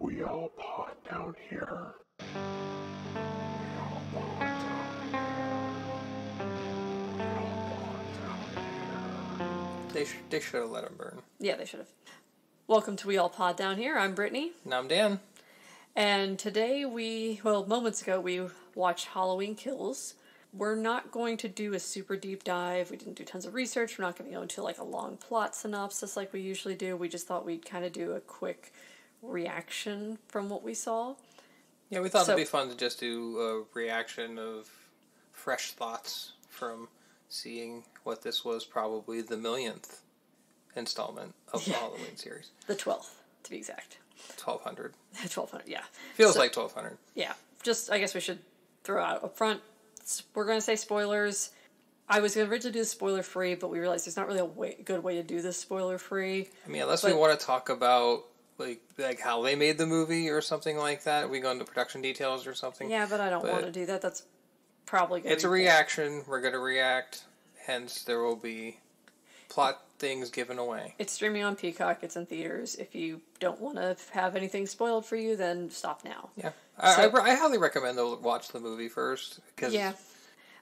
We all pod down here. We all pod down here. We all pod down here. They should have let him burn. Yeah, they should have. Welcome to We All Pod Down Here. I'm Brittany. And I'm Dan. And today moments ago, we watched Halloween Kills. We're not going to do a super deep dive. We didn't do tons of research. We're not going to go into like a long plot synopsis like we usually do. We just thought we'd kind of do a quick reaction from what we saw. Yeah, we thought it'd be fun to just do a reaction of fresh thoughts from seeing what this was probably the millionth installment of the Halloween series. The 12th, to be exact. 1200. 1200, yeah. Feels like 1200. Yeah, just, I guess we should throw out up front, we're going to say spoilers. I was going to originally do this spoiler-free, but we realized there's not really a good way to do this spoiler-free. I mean, unless we want to talk about like how they made the movie or something like that. We go into production details or something. Yeah, but I don't want to do that. That's probably going to be... It's a reaction. We're going to react. Hence, there will be plot things given away. It's streaming on Peacock. It's in theaters. If you don't want to have anything spoiled for you, then stop now. Yeah. I highly recommend to watch the movie first. Yeah.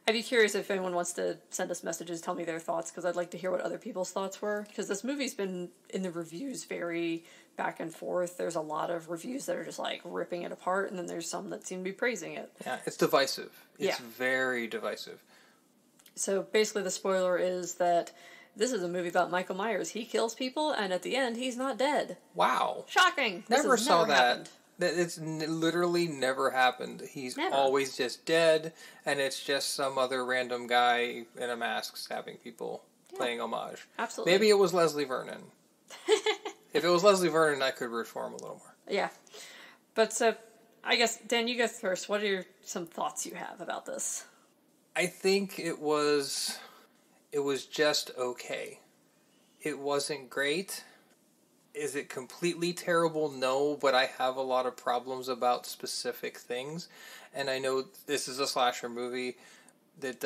I'd be curious if anyone wants to send us messages, tell me their thoughts, because I'd like to hear what other people's thoughts were. Because this movie's been, in the reviews, very back and forth. There's a lot of reviews that are just, like, ripping it apart, and then there's some that seem to be praising it. Yeah, it's divisive. It's very divisive. So, basically, the spoiler is that this is a movie about Michael Myers. He kills people, and at the end, he's not dead. Wow. Shocking! Never saw that. Happened. It's literally never happened. He's always just dead, and it's just some other random guy in a mask stabbing people, playing homage. Absolutely. Maybe it was Leslie Vernon. If it was Leslie Vernon, I could root for him a little more. Yeah. But so, I guess, Dan, you go first. What are some thoughts you have about this? I think it was just okay. It wasn't great. Is it completely terrible? No, but I have a lot of problems about specific things. And I know this is a slasher movie that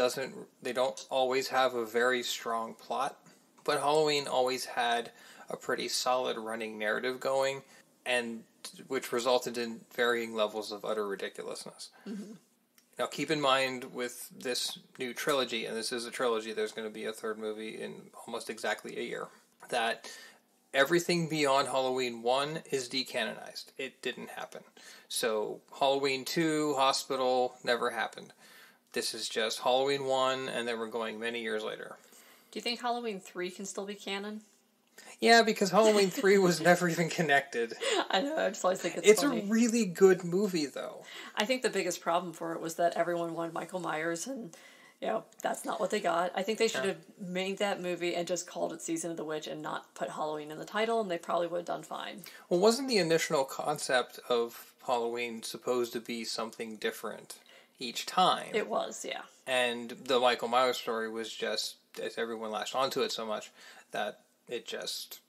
they don't always have a very strong plot. But Halloween always had a pretty solid running narrative going, and which resulted in varying levels of utter ridiculousness. Mm-hmm. Now, keep in mind with this new trilogy, and this is a trilogy, there's going to be a third movie in almost exactly a year, that everything beyond Halloween 1 is decanonized. It didn't happen. So, Halloween 2, Hospital, never happened. This is just Halloween 1, and then we're going many years later. Do you think Halloween 3 can still be canon? Yeah, because Halloween 3 was never even connected. I know, I just always think it's funny. A really good movie, though. I think the biggest problem for it was that everyone wanted Michael Myers, and that's not what they got. I think they should have made that movie and just called it Season of the Witch and not put Halloween in the title, and they probably would have done fine. Well, wasn't the initial concept of Halloween supposed to be something different each time? It was, yeah. And the Michael Myers story was just, as everyone latched onto it so much, that it just...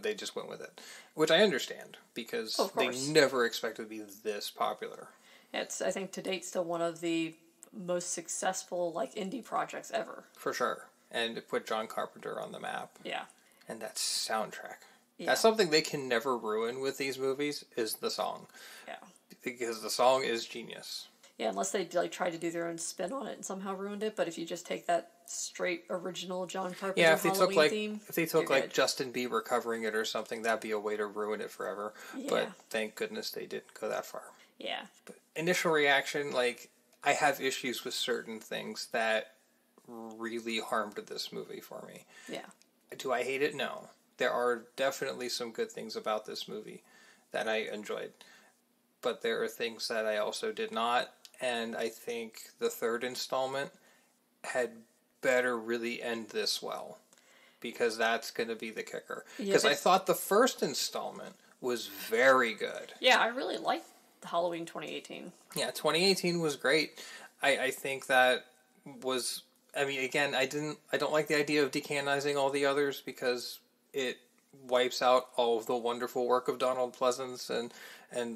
they just went with it. Which I understand, because they never expected to be this popular. It's, I think, to date, still one of the most successful, indie projects ever. For sure. And it put John Carpenter on the map. Yeah. And that soundtrack. Yeah. That's something they can never ruin with these movies, is the song. Yeah. Because the song is genius. Yeah, unless they tried to do their own spin on it and somehow ruined it. But if you just take that straight original John Carpenter Halloween theme, if they took Justin Bieber covering it or something, that'd be a way to ruin it forever. Yeah. But thank goodness they didn't go that far. Yeah. But initial reaction, I have issues with certain things that really harmed this movie for me. Yeah. Do I hate it? No. There are definitely some good things about this movie that I enjoyed. But there are things that I also did not. And I think the third installment had better really end this well. Because that's going to be the kicker. Because I thought the first installment was very good. Yeah, I really liked Halloween 2018. Yeah, 2018 was great. I think that was... I mean, again, I don't like the idea of decanonizing all the others because it wipes out all of the wonderful work of Donald Pleasance and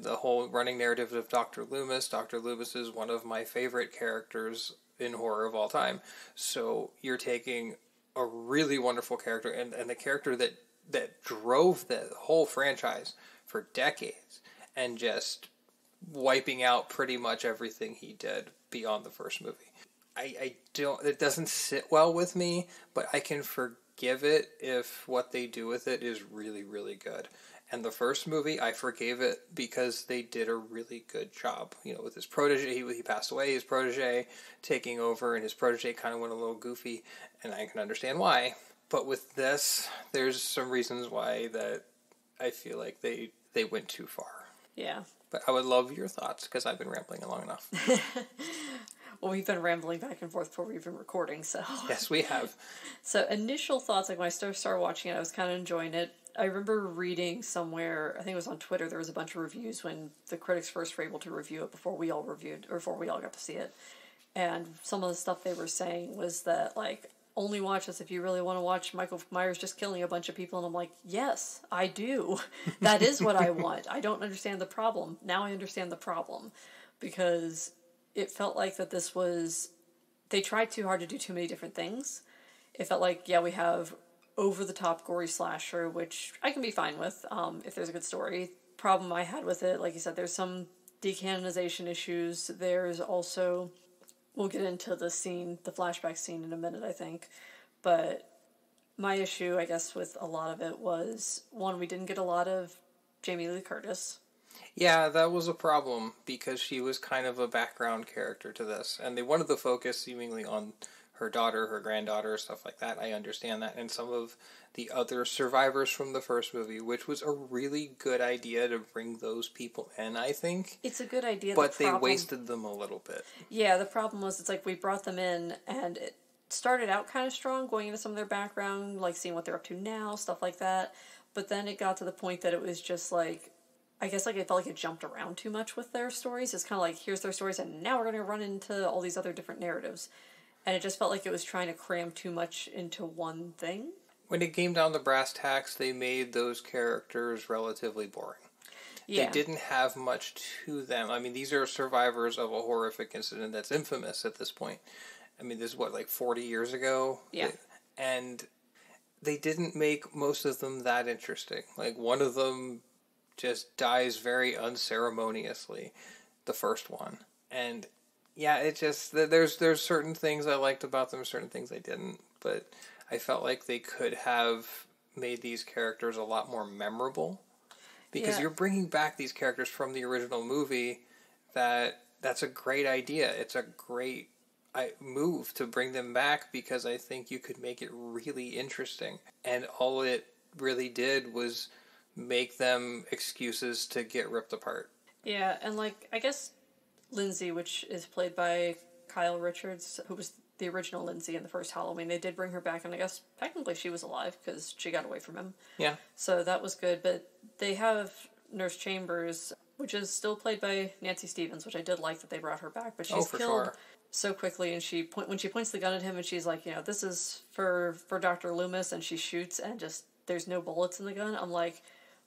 the whole running narrative of Dr. Loomis. Dr. Loomis is one of my favorite characters in horror of all time. So you're taking a really wonderful character and the character that drove the whole franchise for decades and just wiping out pretty much everything he did beyond the first movie. I don't, it doesn't sit well with me, but I can forgive it if what they do with it is really, really good. And the first movie, I forgave it because they did a really good job. You know, with his protege, he passed away, his protege taking over, and his protege kind of went a little goofy, and I can understand why. But with this, there's some reasons why that I feel like they went too far. Yeah. But I would love your thoughts, because I've been rambling long enough. Well, we've been rambling back and forth before we've been recording, so... Yes, we have. So, initial thoughts, like when I started watching it, I was kind of enjoying it. I remember reading somewhere, I think it was on Twitter, there was a bunch of reviews when the critics first were able to review it before we all got to see it. And some of the stuff they were saying was that, like, only watch this if you really want to watch Michael Myers just killing a bunch of people. And I'm like, yes, I do. That is what I want. I don't understand the problem. Now I understand the problem. Because it felt like that this was... They tried too hard to do too many different things. It felt like, yeah, we have over-the-top gory slasher, which I can be fine with if there's a good story. Problem I had with it, like you said, there's some decanonization issues. There's also... We'll get into the scene, the flashback scene in a minute, I think. But my issue, I guess, with a lot of it was, one, we didn't get a lot of Jamie Lee Curtis. Yeah, that was a problem, because she was kind of a background character to this. And they wanted to focus seemingly on her daughter, her granddaughter, stuff like that. I understand that. And some of the other survivors from the first movie, which was a really good idea to bring those people in, I think. It's a good idea. But they wasted them a little bit. Yeah, the problem was, it's like we brought them in, and it started out kind of strong, going into some of their background, like seeing what they're up to now, stuff like that. But then it got to the point that it was just like, I guess like it felt like it jumped around too much with their stories. It's kind of like, here's their stories, and now we're going to run into all these other different narratives. And it just felt like it was trying to cram too much into one thing. When it came down to brass tacks, they made those characters relatively boring. Yeah. They didn't have much to them. I mean, these are survivors of a horrific incident that's infamous at this point. I mean, this is what, like 40 years ago? Yeah. And they didn't make most of them that interesting. Like, one of them just dies very unceremoniously, the first one. And yeah, it just, there's certain things I liked about them, certain things I didn't, but I felt like they could have made these characters a lot more memorable, because you're bringing back these characters from the original movie. That's a great idea. It's a great move to bring them back, because I think you could make it really interesting. And all it really did was make them excuses to get ripped apart. Yeah, and like, I guess Lindsay, which is played by Kyle Richards, who was the original Lindsay in the first Halloween, they did bring her back, and I guess technically she was alive because she got away from him. Yeah. So that was good, but they have Nurse Chambers, which is still played by Nancy Stevens, which I did like that they brought her back, but she's killed so quickly, and when she points the gun at him and she's like, you know, this is for Dr. Loomis, and she shoots and just, there's no bullets in the gun. I'm like,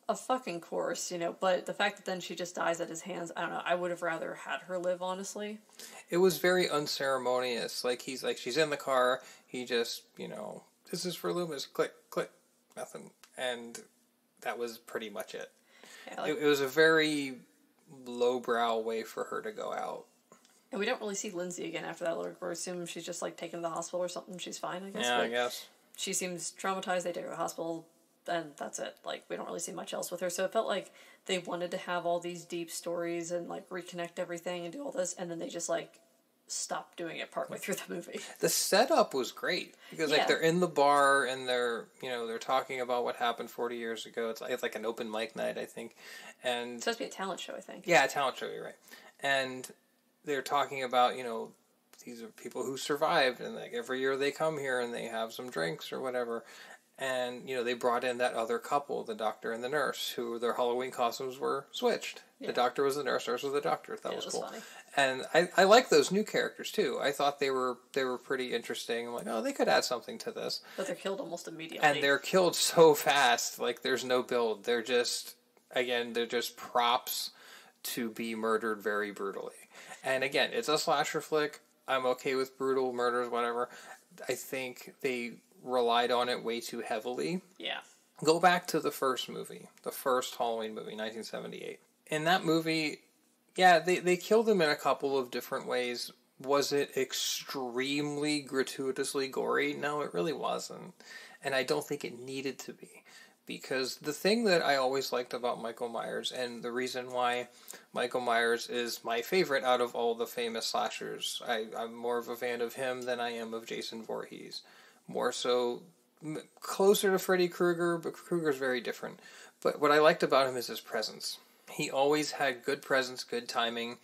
of fucking course, you know, but the fact that then she just dies at his hands, I don't know, I would have rather had her live, honestly. It was very unceremonious. Like, she's in the car, he just, you know, this is for Loomis, click, click, nothing. And that was pretty much it. Yeah, like, it was a very lowbrow way for her to go out. And we don't really see Lindsay again after that. We're assuming she's just, like, taken to the hospital or something. She's fine, I guess. Yeah, I guess. She seems traumatized. They take her to the hospital, and that's it. Like, we don't really see much else with her. So it felt like they wanted to have all these deep stories and, like, reconnect everything and do all this, and then they just, like, stopped doing it partway through the movie. The setup was great, because, like, they're in the bar, and they're talking about what happened 40 years ago. It's like an open mic night, I think. And it's supposed to be a talent show, I think. Yeah, a talent show, you're right. And they're talking about, you know, these are people who survived, and, like, every year they come here and they have some drinks or whatever. And, you know, they brought in that other couple, the doctor and the nurse, who their Halloween costumes were switched. Yeah. The doctor was the nurse was the doctor. That was cool. Funny. And I like those new characters, too. I thought they were pretty interesting. I'm like, oh, they could add something to this. But they're killed almost immediately. And they're killed so fast, like, there's no build. They're just props to be murdered very brutally. And, again, it's a slasher flick. I'm okay with brutal murders, whatever. I think they relied on it way too heavily. Yeah. Go back to the first movie, the first Halloween movie, 1978. In that movie, yeah, they killed him in a couple of different ways. Was it extremely gratuitously gory? No, it really wasn't. And I don't think it needed to be. Because the thing that I always liked about Michael Myers, and the reason why Michael Myers is my favorite out of all the famous slashers, I'm more of a fan of him than I am of Jason Voorhees. More so, closer to Freddy Krueger, but Krueger's very different. But what I liked about him is his presence. He always had good presence, good timing,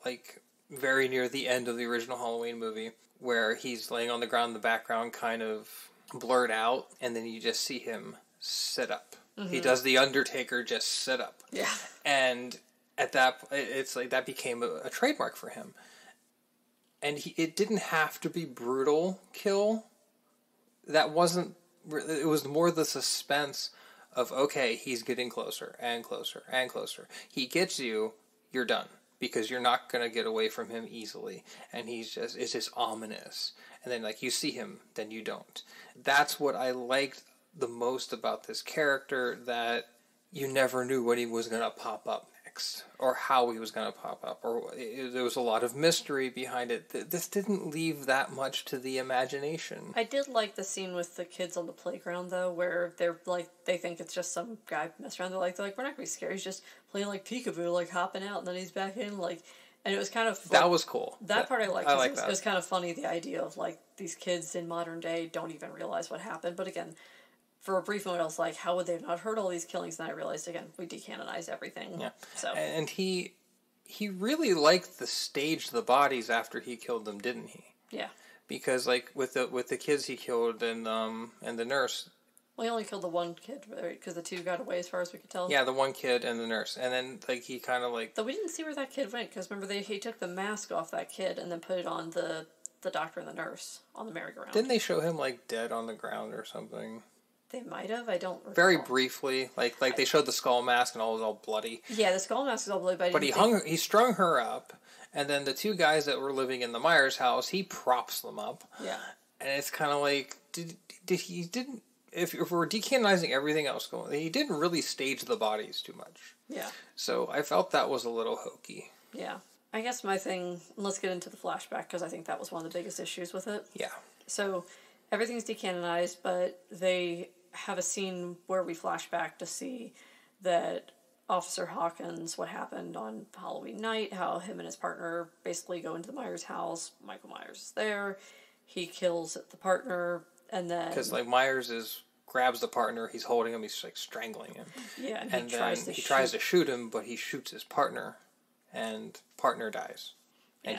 like very near the end of the original Halloween movie, where he's laying on the ground in the background, kind of blurred out, and then you just see him sit up. Mm-hmm. He does the Undertaker, just sit up. Yeah. And at that, it's like that became a trademark for him. And it didn't have to be brutal kill. That wasn't, it was more the suspense of, okay, he's getting closer and closer and closer. He gets you, you're done. Because you're not going to get away from him easily. And it's just ominous. And then, like, you see him, then you don't. That's what I liked the most about this character, that you never knew when he was going to pop up next, or how he was going to pop up, or there was a lot of mystery behind it. This didn't leave that much to the imagination. I did like the scene with the kids on the playground, though, where they're like, they think it's just some guy messing around. They're like, we're not going to be scared. He's just playing like peekaboo, like hopping out, and then he's back in, like, and it was kind of like, that was cool. That part I liked. That. It was kind of funny, the idea of like these kids in modern day don't even realize what happened. But again, for a brief moment, I was like, how would they have not heard all these killings? And then I realized, again, we decanonized everything. Yeah. So. And he really liked to stage the bodies after he killed them, didn't he? Yeah. Because, like, with the kids he killed and the nurse. Well, he only killed the one kid, right? Because the two got away, as far as we could tell. Yeah, the one kid and the nurse. And then, like, he kind of, like... Though we didn't see where that kid went, because remember, he took the mask off that kid and then put it on the doctor and the nurse on the merry-go-round. Didn't they show him, like, dead on the ground or something? They might have. I don't recall. Very briefly, like they showed the skull mask and all was all bloody. Yeah, the skull mask was all bloody. But he strung her up, and then the two guys that were living in the Myers house, he props them up. Yeah, and it's kind of like if we're decanonizing everything else going, he didn't really stage the bodies too much. Yeah. So I felt that was a little hokey. Yeah, I guess my thing. Let's get into the flashback, because I think that was one of the biggest issues with it. Yeah. So everything's decanonized, but they have a scene where we flash back to see that Officer Hawkins, what happened on Halloween night, how him and his partner basically go into the Myers house. Michael Myers is there. He kills the partner, and then... Because, like, Myers grabs the partner, he's holding him, he's, like, strangling him. Yeah, and he tries to shoot him, but he shoots his partner, and partner dies. And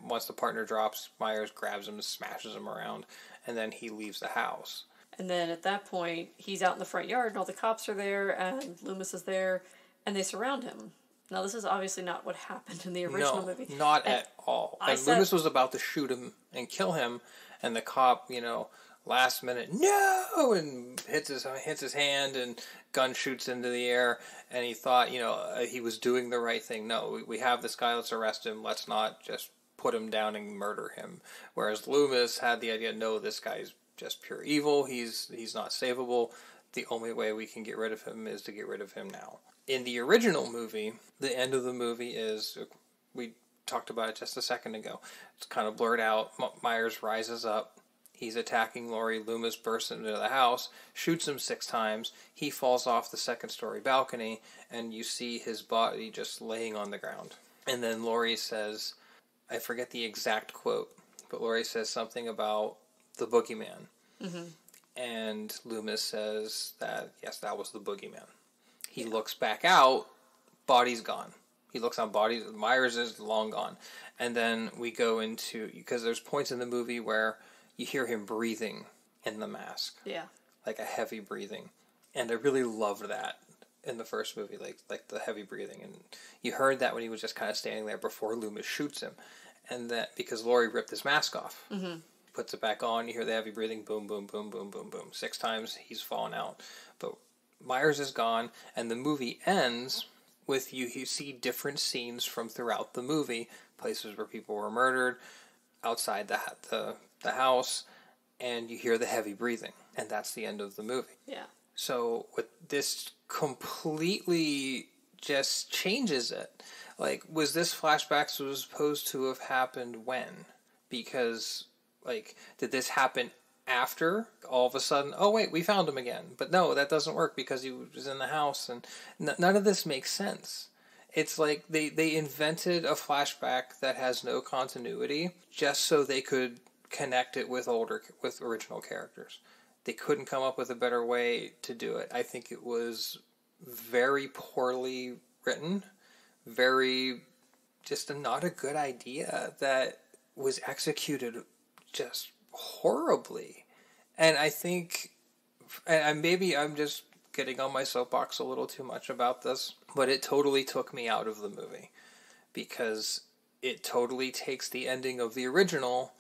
once the partner drops, Myers grabs him and smashes him around, and then he leaves the house. And then at that point, he's out in the front yard, and all the cops are there, and Loomis is there, and they surround him. Now, this is obviously not what happened in the original movie. Not at all. Loomis was about to shoot him and kill him, and the cop, last minute, no, and hits his hand, and gun shoots into the air, and he thought, he was doing the right thing. No, we have this guy, let's arrest him, let's not just put him down and murder him. Whereas Loomis had the idea, no, this guy's just pure evil, he's not savable, the only way we can get rid of him is to get rid of him now. In the original movie, the end of the movie is, we talked about it just a second ago, it's kind of blurred out, Myers rises up, he's attacking Laurie, Loomis bursts into the house, shoots him 6 times, he falls off the second-story balcony, and you see his body just laying on the ground. And then Laurie says, I forget the exact quote, but Laurie says something about the boogeyman. Mm-hmm. And Loomis says that, yes, that was the boogeyman. He looks back out, body's gone. He looks on bodies, Myers is long gone. And then we go into, because there's points in the movie where you hear him breathing in the mask. Yeah. Like a heavy breathing. And I really loved that in the first movie, like the heavy breathing. And you heard that when he was just kind of standing there before Loomis shoots him. And that, because Laurie ripped his mask off. Mm-hmm. Puts it back on, you hear the heavy breathing, boom, boom, boom, boom, boom, boom. 6 times, he's fallen out. But Myers is gone, and the movie ends with you see different scenes from throughout the movie, places where people were murdered, outside the house, and you hear the heavy breathing, and that's the end of the movie. Yeah. So with this completely just changes it. Like, was this flashback supposed to have happened when? Because, like, did this happen after all of a sudden, oh wait, we found him again? But no, that doesn't work because he was in the house, and none of this makes sense. It's like they invented a flashback that has no continuity just so they could connect it with original characters. They couldn't come up with a better way to do it. I think it was very poorly written, not a good idea that was executed just horribly. And I think, and maybe I'm just getting on my soapbox a little too much about this, but it totally took me out of the movie because it totally takes the ending of the original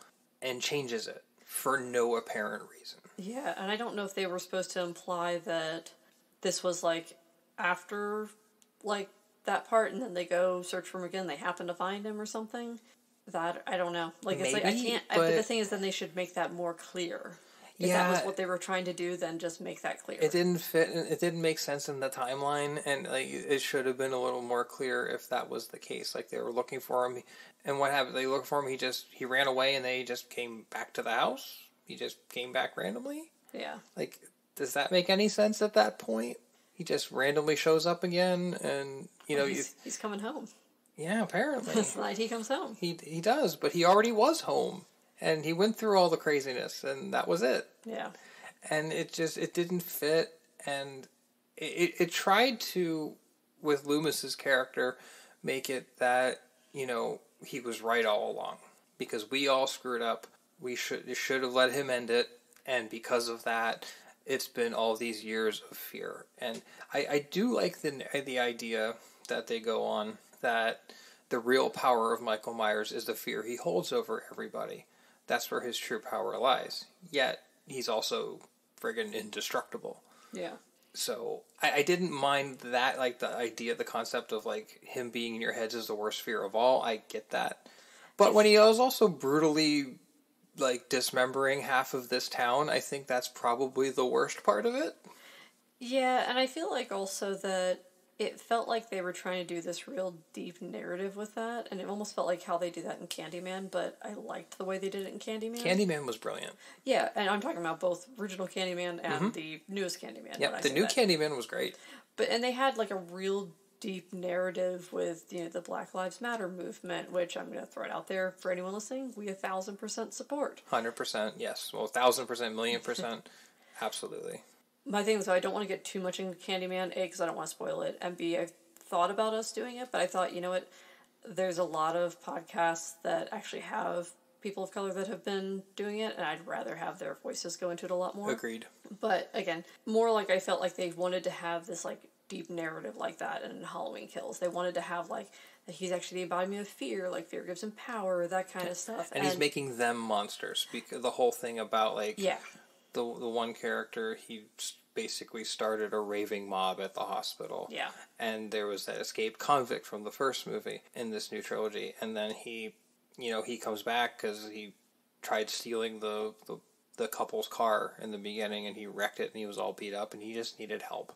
and changes it for no apparent reason. Yeah, and I don't know if they were supposed to imply that this was like after like that part, and then they go search for him again. They happen to find him or something. That I don't know. Like it's Maybe, like I can't. But the thing is, then they should make that more clear. If that was what they were trying to do, then just make that clear. It didn't fit. It didn't make sense in the timeline, and like it should have been a little more clear if that was the case. Like they were looking for him, and what happened? They looked for him. He ran away, and they just came back to the house. He just came back randomly. Yeah. Like, does that make any sense at that point? He just randomly shows up again, and he's coming home. Yeah, apparently this night he comes home. He does, but he already was home. And he went through all the craziness, and that was it. Yeah. And it didn't fit, and it tried to, with Loomis's character, make it that, he was right all along. Because we all screwed up. We should have let him end it, and because of that, it's been all these years of fear. And I do like the idea that they go on, that the real power of Michael Myers is the fear he holds over everybody. That's where his true power lies. Yet, he's also friggin' indestructible. Yeah. So, I didn't mind that, like, the idea, the concept of, like, him being in your heads is the worst fear of all. I get that. But when he was also brutally, like, dismembering half of this town, I think that's probably the worst part of it. Yeah, and I feel like also that it felt like they were trying to do this real deep narrative with that, and it almost felt like how they do that in Candyman, but I liked the way they did it in Candyman. Candyman was brilliant. Yeah, and I'm talking about both original Candyman and the newest Candyman. Yep, the new Candyman was great. And they had like a real deep narrative with, the Black Lives Matter movement, which I'm going to throw it out there for anyone listening, we 1,000% support. 100%, yes. Well, 1,000%, 1,000,000%, absolutely. My thing is, I don't want to get too much into Candyman, A, because I don't want to spoil it, and B, I've thought about us doing it, but I thought, you know what, there's a lot of podcasts that actually have people of color that have been doing it, and I'd rather have their voices go into it a lot more. Agreed. But, again, more like I felt like they wanted to have this, like, deep narrative like that in Halloween Kills. They wanted to have, like, that he's actually the embodiment of fear, like, fear gives him power, that kind of stuff. And he's making them monsters, because the whole thing about, like... Yeah. The one character, he basically started a raving mob at the hospital. Yeah. And there was that escaped convict from the first movie in this new trilogy. And then he comes back because he tried stealing the couple's car in the beginning, and he wrecked it, and he was all beat up, and he just needed help.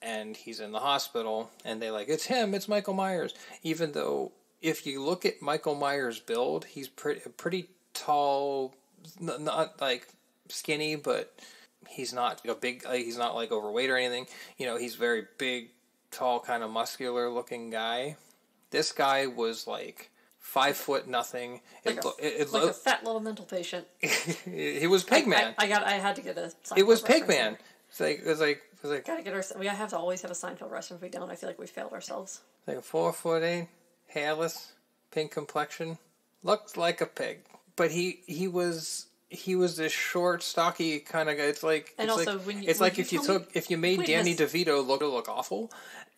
And he's in the hospital, and they it's him, it's Michael Myers. Even though, if you look at Michael Myers' build, he's pretty tall, not like... skinny, but he's not he's not like overweight or anything. He's very big, tall, kind of muscular looking guy. This guy was like 5 foot nothing. Like a fat little mental patient. He was Pigman. I had to get a Seinfeld It was reference. Pigman. It was like gotta get we have to always have a Seinfeld reference. If we don't, I feel like we failed ourselves. Like 4'8", hairless, pink complexion, looked like a pig. But he was this short, stocky kind of guy. It's like, and it's also like, when you, it's when like you if you made Danny DeVito look awful,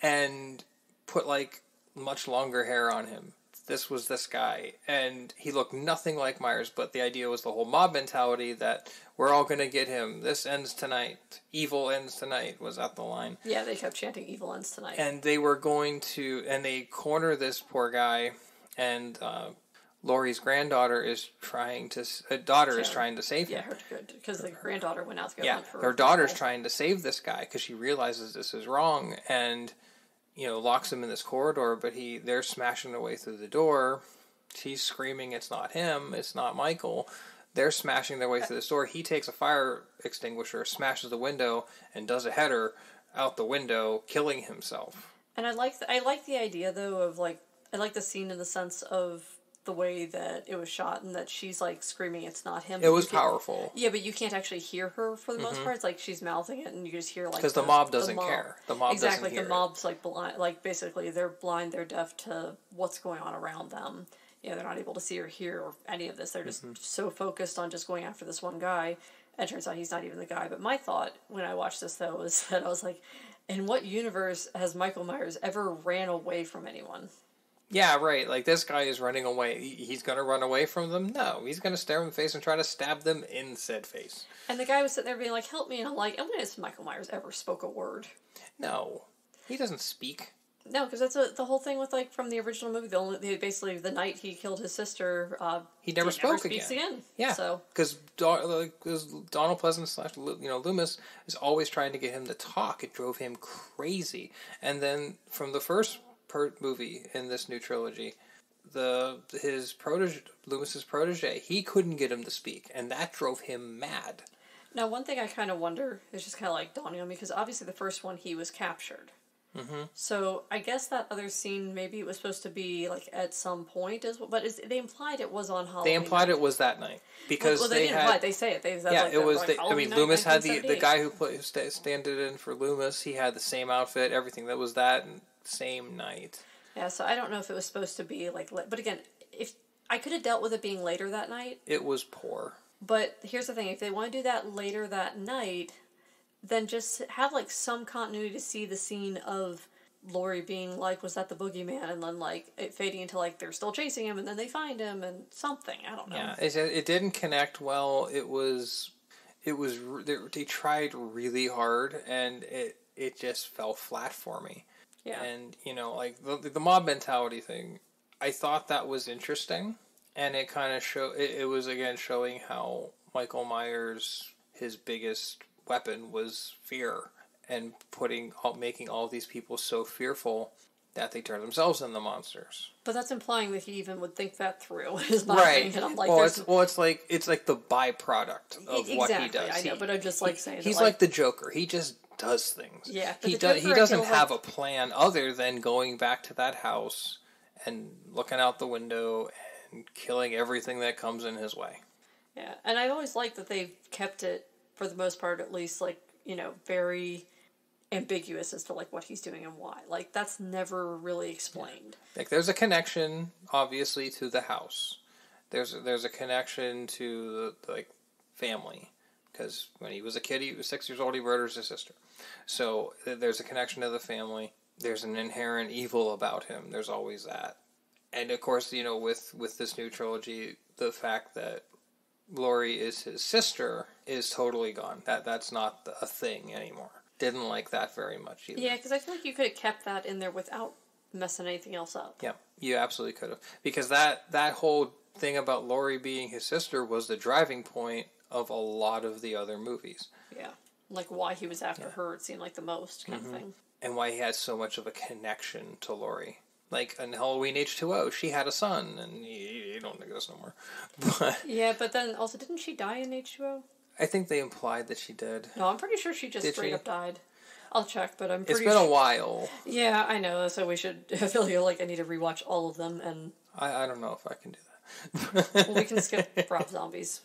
and put like much longer hair on him. This was this guy, and he looked nothing like Myers. But the idea was the whole mob mentality that we're all gonna get him. This ends tonight. Evil ends tonight. Was that the line? Yeah, they kept chanting "Evil ends tonight." And they were going to, and they corner this poor guy, and Laurie's granddaughter is trying to is trying to save him. Yeah, because the granddaughter went out to go look for her daughter's trying to save this guy because she realizes this is wrong and locks him in this corridor. But they're smashing their way through the door. She's screaming, "It's not him! It's not Michael!" They're smashing their way through the door. He takes a fire extinguisher, smashes the window, and does a header out the window, killing himself. And I like the idea though of I like the scene in the sense of the way that it was shot and that she's screaming it's not him. It was powerful. Yeah, but you can't actually hear her for the most part. It's she's mouthing it and you just hear because the mob doesn't care. The mob exactly doesn't hear the mob's blind. Basically they're blind. They're deaf to what's going on around them. They're not able to see or hear or any of this. They're just so focused on just going after this one guy. And it turns out he's not even the guy. But my thought when I watched this though was that I was like, in what universe has Michael Myers ever ran away from anyone? Yeah, right. This guy is running away. He's going to run away from them? No. He's going to stare them in the face and try to stab them in said face. And the guy was sitting there being like, help me. And I'm like, when has Michael Myers ever spoke a word? No. He doesn't speak. No, because that's the whole thing with, from the original movie. Basically, the night he killed his sister, he never spoke speaks again. Yeah. So because Donald Pleasance / Loomis is always trying to get him to talk. It drove him crazy. And then from the first movie in this new trilogy, Loomis's protege, he couldn't get him to speak, and that drove him mad. Now, one thing I kind of wonder is just kind of dawning on me because obviously the first one he was captured. Mm-hmm. So I guess that other scene maybe it was supposed to be at some point they implied it was on Halloween. They implied it was that night because they didn't imply it. They say it. It was. Loomis had the guy who standed in for Loomis. He had the same outfit, everything. That was that same night. Yeah, so I don't know if it was supposed to be but again, if I could have dealt with it being later that night. It was poor. But here's the thing: if they want to do that later that night, then just have some continuity to see the scene of Laurie being was that the boogeyman, and then it fading into they're still chasing him, and then they find him, and something I don't know. Yeah, it didn't connect well. They tried really hard, and it just fell flat for me. Yeah. And, the mob mentality thing, I thought that was interesting. And it kind of it was, again, showing how Michael Myers, his biggest weapon was fear. And making all these people so fearful that they turn themselves into monsters. But that's implying that he even would think that through. Is my right. thing. And I'm it's like the byproduct of what he does. I know, but I'm just saying he's like the Joker. He just does things. Yeah, he doesn't have a plan other than going back to that house and looking out the window and killing everything that comes in his way. Yeah, and I always like that they've kept it for the most part, at least very ambiguous as to what he's doing and why. That's never really explained. There's a connection, obviously, to the house. There's a connection to the family. Because when he was a kid, he was 6 years old, he murders his sister. So there's a connection to the family. There's an inherent evil about him. There's always that. And of course, with this new trilogy, the fact that Laurie is his sister is totally gone. That's not a thing anymore. Didn't like that very much either. Yeah, because I feel like you could have kept that in there without messing anything else up. Yeah, you absolutely could have. Because that whole thing about Laurie being his sister was the driving point of a lot of the other movies. Yeah. Why he was after her, it seemed like the most kind of thing. And why he had so much of a connection to Laurie. In Halloween H2O, she had a son, and you don't exist no more. But yeah, but then also, didn't she die in H2O? I think they implied that she did. No, I'm pretty sure she just straight up died. I'll check, but I'm pretty It's been a while. Yeah, I know, so we should... I feel like I need to rewatch all of them, and... I don't know if I can do that. Well, we can skip Rob Zombies.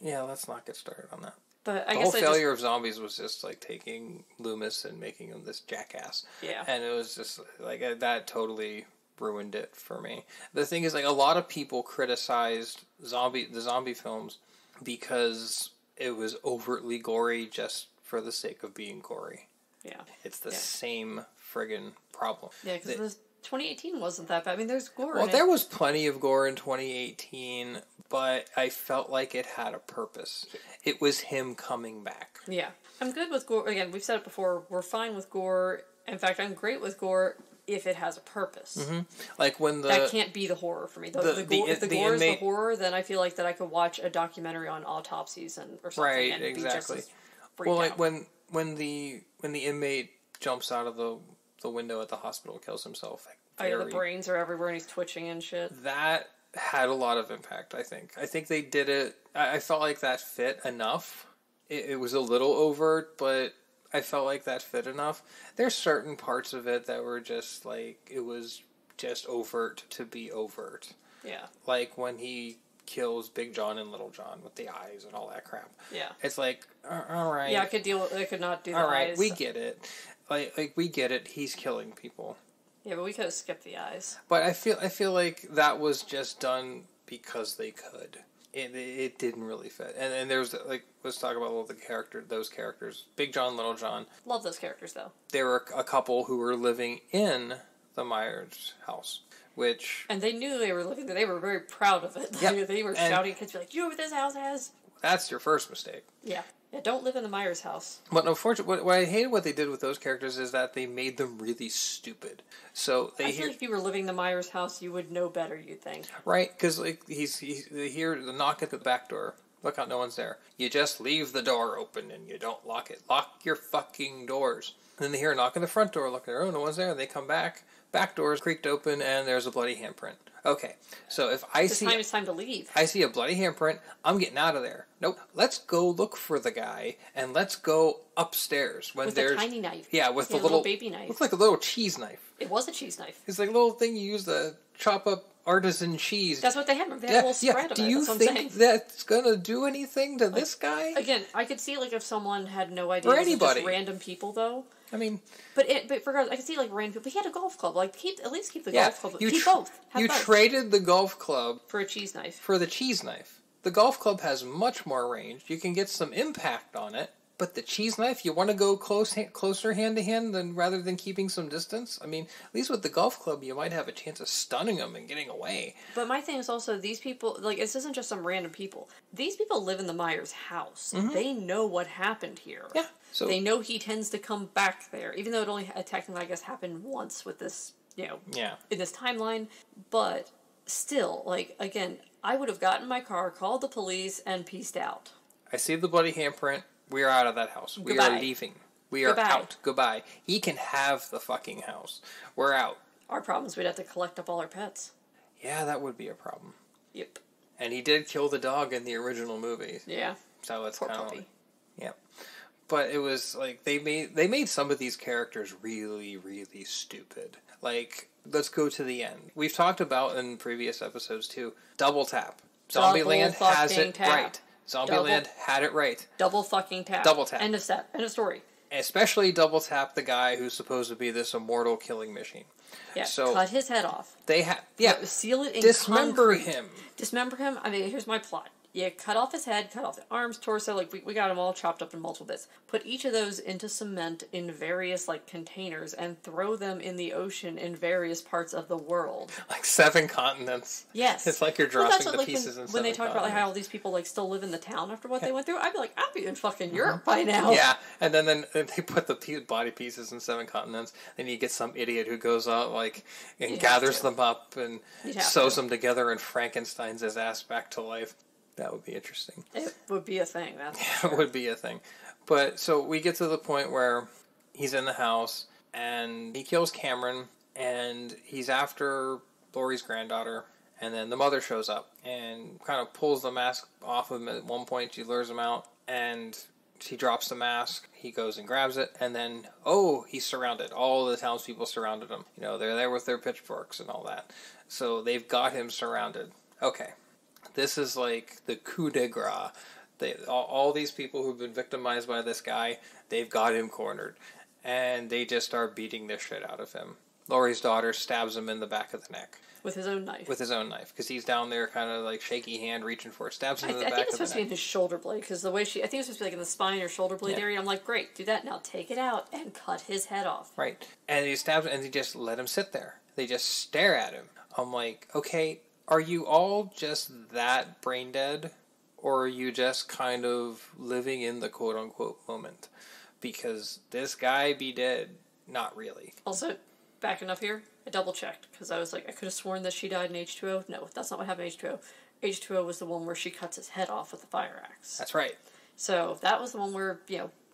Yeah, let's not get started on that. But the whole failure of Zombies was just taking Loomis and making him this jackass. Yeah. And it was just that totally ruined it for me. The thing is, a lot of people criticized the zombie films because it was overtly gory just for the sake of being gory. Yeah. It's the same friggin' problem. Yeah, because 2018 wasn't that bad. I mean, there's gore Well, in there it. was plenty of gore in 2018, but I felt like it had a purpose. It was him coming back. Yeah. I'm good with gore. Again, we've said it before. We're fine with gore. In fact, I'm great with gore if it has a purpose. Mm-hmm. Like when that can't be the horror for me. If the gore is the horror, then I feel like that I could watch a documentary on autopsies or something. Right, and exactly. Be just well, like out. when the inmate jumps out of the window at the hospital, kills himself. The brains are everywhere and he's twitching and shit. That had a lot of impact. I think they did it. I felt like that fit enough. It was a little overt, but I felt like that fit enough. There's certain parts of it that were just like, it was just overt to be overt. Yeah. Like when he kills Big John and Little John with the eyes and all that crap. Yeah. It's like, all right. Yeah, I could not do the eyes. All right, we get it. Like we get it. He's killing people. Yeah, but we could have skipped the eyes. But I feel like that was just done because they could. It didn't really fit. And there's like, let's talk about those characters. Big John, Little John. Love those characters though. There were a couple who were living in the Myers house, and they knew they were living there. They were very proud of it. Yep. They were shouting, kids were like, "You know what this house has?" That's your first mistake. Yeah. Yeah, don't live in the Myers house. But unfortunately, what I hated what they did with those characters is that they made them really stupid. So I feel like if you were living in the Myers house, you would know better, you'd think. Right, because like they hear the knock at the back door. Look out, no one's there. You just leave the door open and you don't lock it. Lock your fucking doors. And then they hear a knock at the front door. Look there, oh, no one's there. And they come back. Back door's creaked open and there's a bloody handprint. Okay, so if it's time to leave. I see a bloody handprint, I'm getting out of there. Nope, let's go look for the guy and let's go upstairs when with there's a tiny knife. Yeah, with the little baby knife. Looks like a little cheese knife. It was a cheese knife. It's like a little thing you use to chop up artisan cheese. That's what they had. They had a little spread of it. Do you think that's gonna do anything to this guy? Again, I could see like if someone had no idea. Or anybody. Just random people though. I mean, but regardless, I could see like random people. He had a golf club. Like at least keep the golf club. Keep both. You traded the golf club for a cheese knife. For the cheese knife. The golf club has much more range. You can get some impact on it. But the cheese knife, you want to go closer hand to hand rather than keeping some distance? I mean, at least with the golf club, you might have a chance of stunning them and getting away. But my thing is also, these people, like, this isn't just some random people. These people live in the Myers house. Mm-hmm. They know what happened here. Yeah. So they know he tends to come back there, even though it only technically, I guess, happened once with this, in this timeline. But still, like, again, I would have gotten in my car, called the police, and peaced out. I see the bloody handprint. We are out of that house. We Goodbye. are leaving. We are out. Goodbye. He can have the fucking house. We're out. Our problem is we'd have to collect up all our pets. Yeah, that would be a problem. Yep. And he did kill the dog in the original movie. Yeah. So it's poor kind of puppy. Like, yeah. But it was like they made some of these characters really, really stupid. Like, let's go to the end. We've talked about in previous episodes too. Double tap. Zombieland has it right. Zombieland had it right. Double fucking tap. Double tap. End of step. End of story. Especially double tap the guy who's supposed to be this immortal killing machine. Yeah, so cut his head off. They seal it in dismember concrete. him. Dismember him. I mean, here's my plot. You cut off his head, cut off the arms, torso, like, we got them all chopped up in multiple bits. Put each of those into cement in various, like, containers and throw them in the ocean in various parts of the world. Like 7 continents. Yes. It's like you're dropping the pieces in 7 continents. When they talk about, like, how all these people, like, still live in the town after what they went through, I'd be like, I'd be in fucking Europe by now. Yeah, and then they put the body pieces in 7 continents, then you get some idiot who goes out, like, and gathers them up and sews them together and Frankenstein's his ass back to life. That would be interesting. It would be a thing, that's for sure. It would be a thing. But, so we get to the point where he's in the house, and he kills Cameron, and he's after Laurie's granddaughter, and then the mother shows up, and kind of pulls the mask off of him at one point. She lures him out, and she drops the mask. He goes and grabs it, and then, he's surrounded. All the townspeople surrounded him. You know, they're there with their pitchforks and all that. So they've got him surrounded. Okay. This is like the coup de grace. All these people who've been victimized by this guy, they've got him cornered. And they just start beating the shit out of him. Laurie's daughter stabs him in the back of the neck. With his own knife. Because he's down there kind of like shaky hand reaching for it. Stabs him in the back of the neck. I think it's supposed to be in his shoulder blade. Because the way I think it's supposed to be like in the spine or shoulder blade area. I'm like, great, do that. Now take it out and cut his head off. Right. And he stabs him and they just let him sit there. They just stare at him. I'm like, okay, are you all just that brain dead, or are you just kind of living in the quote-unquote moment? Because this guy be dead, not really. Also, backing up here, I double checked because I was like, I could have sworn that she died in H2O. No, that's not what happened in H2O. H2O was the one where she cuts his head off with a fire axe. That's right. So that was the one where,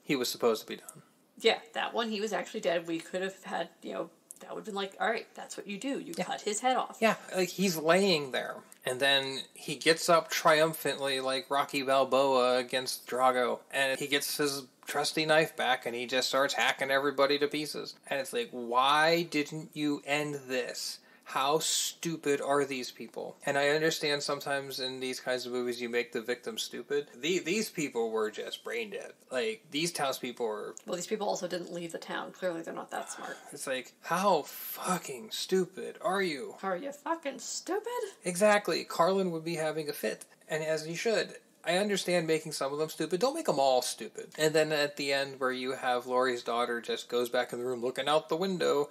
He was supposed to be done. Yeah, that one, he was actually dead. We could have had, that would have been like, all right, that's what you do. You cut his head off. Yeah, like he's laying there. And then he gets up triumphantly like Rocky Balboa against Drago. And he gets his trusty knife back and he just starts hacking everybody to pieces. And it's like, why didn't you end this? How stupid are these people? And I understand sometimes in these kinds of movies you make the victim stupid. These people were just brain dead. Like, these townspeople were... Well, these people also didn't leave the town. Clearly they're not that smart. It's like, how fucking stupid are you? Are you fucking stupid? Exactly. Carlin would be having a fit. And as he should. I understand making some of them stupid. Don't make them all stupid. And then at the end where you have Laurie's daughter just goes back in the room looking out the window...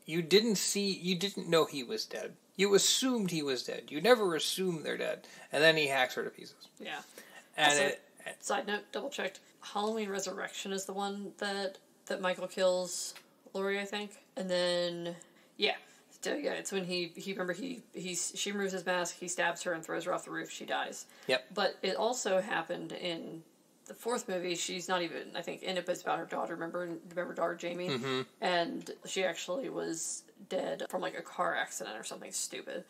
You didn't know he was dead. You assumed he was dead. You never assume they're dead. And then he hacks her to pieces. Yeah. And also, side note, double checked. Halloween Resurrection is the one that Michael kills Laurie, I think. And then, it's when she removes his mask, he stabs her and throws her off the roof, she dies. Yep. But it also happened in the fourth movie. She's not even, I think, in it, but it's about her daughter. Remember daughter Jamie? Mm-hmm. And she actually was dead from like a car accident or something stupid.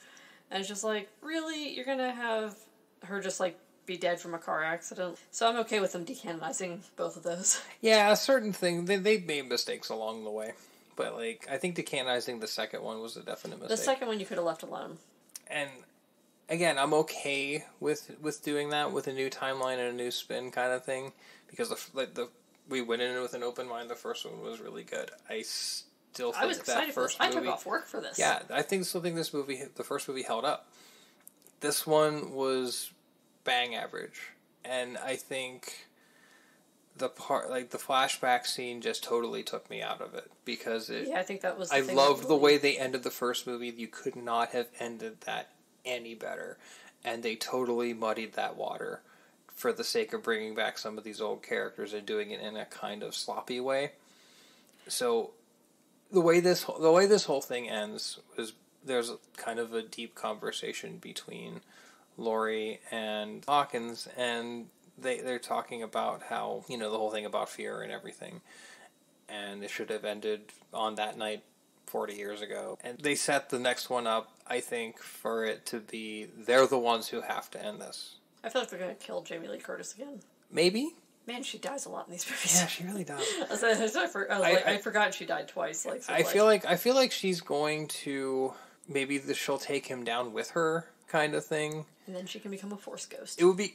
And it's just like, really? You're gonna have her just like be dead from a car accident? So I'm okay with them decanonizing both of those. Yeah, a certain thing, they made mistakes along the way. But like, I think decanonizing the second one was a definite mistake. The second one you could have left alone. And again, I'm okay with doing that with a new timeline and a new spin kind of thing, because we went in with an open mind. The first one was really good. I still think I was excited that first for this. movie, I took off work for this. Yeah, I still think this movie, the first movie, held up. This one was bang average, and I think the flashback scene just totally took me out of it because I think that was. I loved the way they ended the first movie. You could not have ended that any better, and they totally muddied that water for the sake of bringing back some of these old characters and doing it in a kind of sloppy way. So the way this whole thing ends is there's kind of a deep conversation between Laurie and Hawkins, and they're talking about how, the whole thing about fear and everything, and it should have ended on that night 40 years ago. And they set the next one up, I think, for it to be, they're the ones who have to end this. I feel like they're going to kill Jamie Lee Curtis again. Maybe? Man, she dies a lot in these movies. Yeah, she really does. I forgot she died twice. I feel like she's going to, maybe she'll take him down with her, kind of thing. And then she can become a Force ghost. It would be...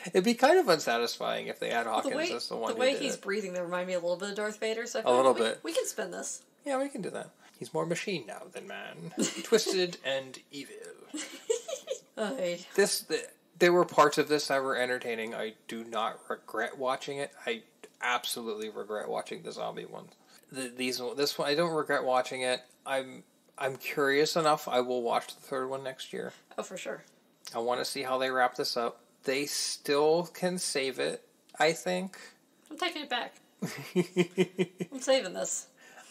It'd be kind of unsatisfying if they had Hawkins as the one who did it. The way he's breathing, they remind me a little bit of Darth Vader. So a little bit. We can spin this. Yeah, we can do that. He's more machine now than man. Twisted and evil. There were parts of this that were entertaining. I do not regret watching it. I absolutely regret watching the zombie one. This one, I don't regret watching it. I'm curious enough. I will watch the third one next year. Oh, for sure. I want to see how they wrap this up. They still can save it, I think. I'm taking it back. I'm saving this.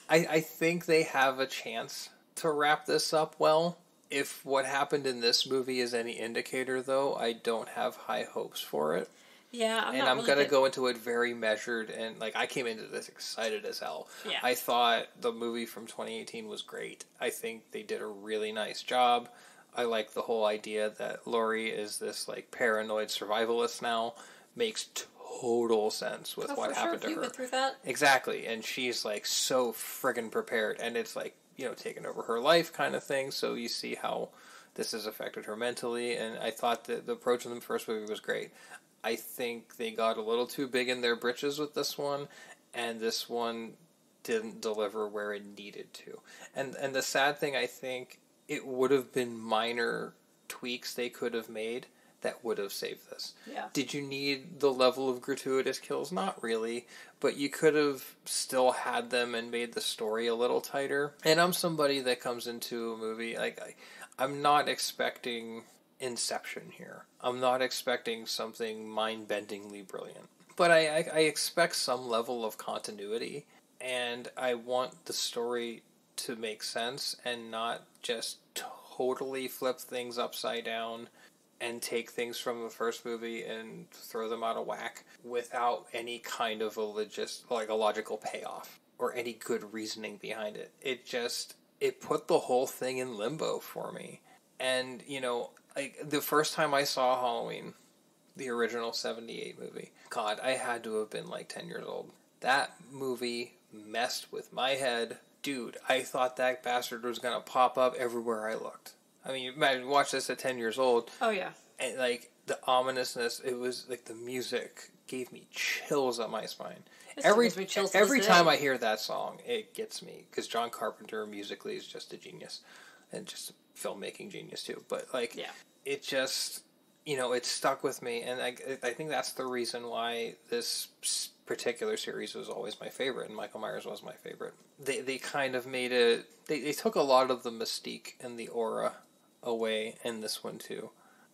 I think they have a chance to wrap this up well. If what happened in this movie is any indicator, though, I don't have high hopes for it. Yeah, I'm going to go into it very measured, and I came into this excited as hell. Yeah. I thought the movie from 2018 was great. I think they did a really nice job. I like the whole idea that Laurie is this paranoid survivalist now. Makes total sense with what happened to her. You went through that? Exactly, and she's so friggin' prepared, and it's taken over her life kind of thing. So you see how this has affected her mentally, and I thought that the approach in the first movie was great. I think they got a little too big in their britches with this one, and this one didn't deliver where it needed to. And the sad thing, I think, it would have been minor tweaks they could have made that would have saved this. Yeah. Did you need the level of gratuitous kills? Not really, but you could have still had them and made the story a little tighter. And I'm somebody that comes into a movie, I'm not expecting Inception here. I'm not expecting something mind-bendingly brilliant. But I expect some level of continuity. and I want the story to make sense and not just totally flip things upside down and take things from the first movie and throw them out of whack without any kind of a logical payoff or any good reasoning behind it. It put the whole thing in limbo for me. And, the first time I saw Halloween, the original 78 movie, God, I had to have been like 10 years old. That movie messed with my head. Dude, I thought that bastard was going to pop up everywhere I looked. I mean, imagine, watch this at 10 years old. Oh, yeah. And, the ominousness, it was, the music gave me chills on my spine. Every time I hear that song, it gets me. Because John Carpenter, musically, is just a genius. And just a filmmaking genius, too. But, it just, it stuck with me. And I think that's the reason why this particular series was always my favorite, and Michael Myers was my favorite. They kind of made it... They took a lot of the mystique and the aura away in this one, too.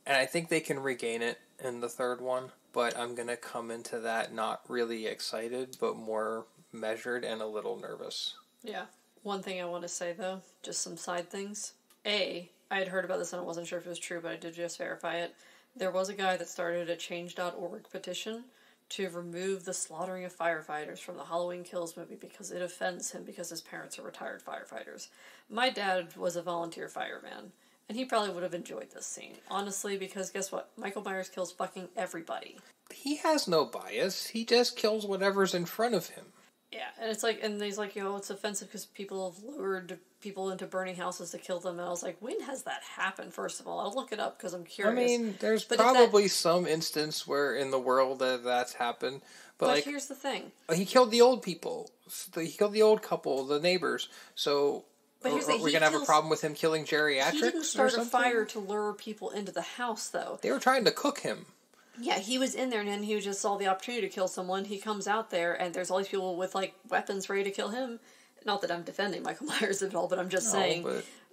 And I think they can regain it in the third one, but I'm going to come into that not really excited, but more measured and a little nervous. Yeah. One thing I want to say, though, just some side things. I had heard about this and I wasn't sure if it was true, but I did just verify it. There was a guy that started a Change.org petition to remove the slaughtering of firefighters from the Halloween Kills movie because it offends him because his parents are retired firefighters. My dad was a volunteer fireman, and he probably would have enjoyed this scene. Honestly, because guess what? Michael Myers kills fucking everybody. He has no bias. He just kills whatever's in front of him. Yeah, and it's like, and he's like, it's offensive because people have lured people into burning houses to kill them. And I was like, when has that happened, first of all? I'll look it up because I'm curious. I mean, there's probably some instance where in the world that's happened. But here's the thing. He killed the old people. He killed the old couple, the neighbors. So are we going to have a problem with him killing geriatrics? He didn't start a fire to lure people into the house, though. They were trying to cook him. Yeah, he was in there, and then he just saw the opportunity to kill someone. He comes out there, and there's all these people with, weapons ready to kill him. Not that I'm defending Michael Myers at all, but I'm just saying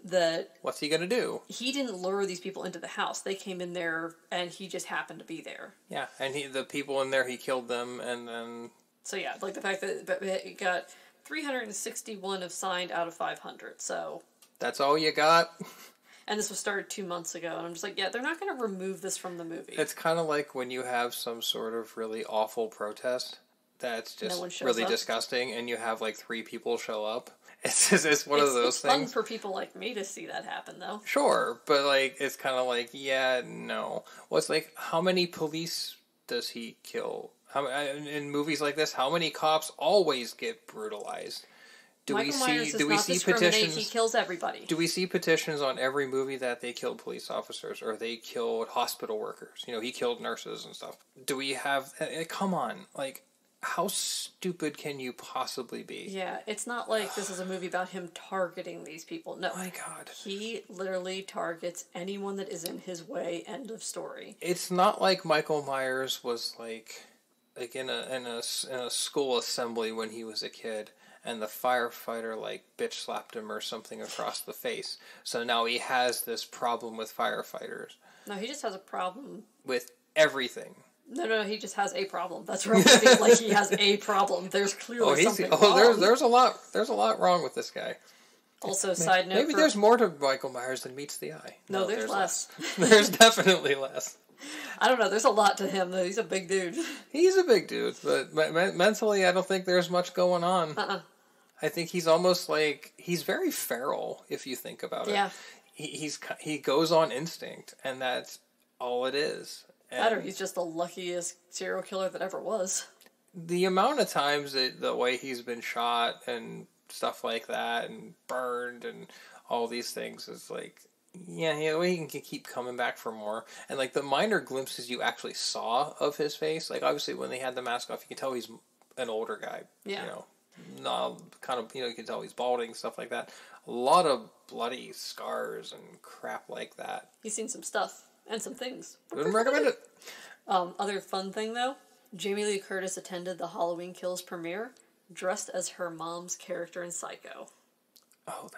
that... What's he going to do? He didn't lure these people into the house. They came in there, and he just happened to be there. Yeah, and the people in there, he killed them, and then... So, yeah, the fact that it got 361 have signed out of 500, so... That's all you got? And this was started 2 months ago, and I'm just like, yeah, they're not going to remove this from the movie. It's kind of like when you have some sort of really awful protest that's just really disgusting, and you have 3 people show up. It's one of those things. It's fun for people like me to see that happen, though. Sure, but it's kind of yeah, no. Well, it's how many police does he kill? In movies like this, how many cops always get brutalized? Do we see petitions? He kills everybody. Do we see petitions on every movie that they killed police officers or they killed hospital workers? He killed nurses and stuff. Do we have... come on. How stupid can you possibly be? Yeah, it's not like this is a movie about him targeting these people. No. My God. He literally targets anyone that is in his way, end of story. It's not like Michael Myers was in a school assembly when he was a kid, and the firefighter bitch slapped him or something across the face. So now he has this problem with firefighters. No, he just has a problem with everything. No, he just has a problem. That's where I feel he has a problem. There's clearly something wrong. There's a lot wrong with this guy. Also, side note, maybe there's more to Michael Myers than meets the eye. No, there's less. There's definitely less. I don't know. There's a lot to him, though. He's a big dude. He's a big dude, but mentally, I don't think there's much going on. I think he's almost he's very feral, if you think about it. Yeah. He goes on instinct, and that's all it is. Or he's just the luckiest serial killer that ever was. The amount of times the way he's been shot and stuff like that, and burned, and all these things is the way he can keep coming back for more. And the minor glimpses you actually saw of his face, obviously when they had the mask off, you can tell he's an older guy. Yeah. Not kind of, you can tell he's balding, stuff like that. A lot of bloody scars and crap like that. He's seen some stuff and some things. Wouldn't recommend it. Other fun thing, though, Jamie Lee Curtis attended the Halloween Kills premiere dressed as her mom's character in Psycho. Oh,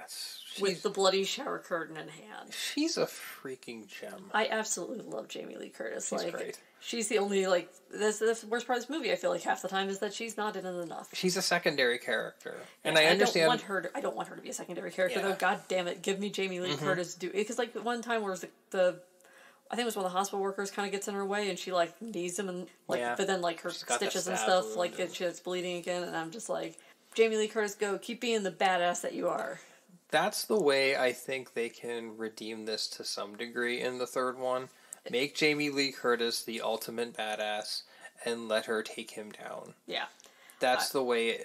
with the bloody shower curtain in hand. She's a freaking gem. I absolutely love Jamie Lee Curtis. She's great. She's the only, this the worst part of this movie, I feel like half the time, is that she's not in it enough. She's a secondary character. And yeah, I understand... I don't want her to be a secondary character, though. God damn it, give me Jamie Lee Curtis to do... Because, like, one time where I think it was when the hospital workers kind of gets in her way, and she, like, knees him, and, like, but then, like, her stitches and stuff, like, she's bleeding again, and I'm just like, Jamie Lee Curtis, go, keep being the badass that you are. That's the way I think they can redeem this to some degree in the third one. Make Jamie Lee Curtis the ultimate badass and let her take him down. Yeah. That's the way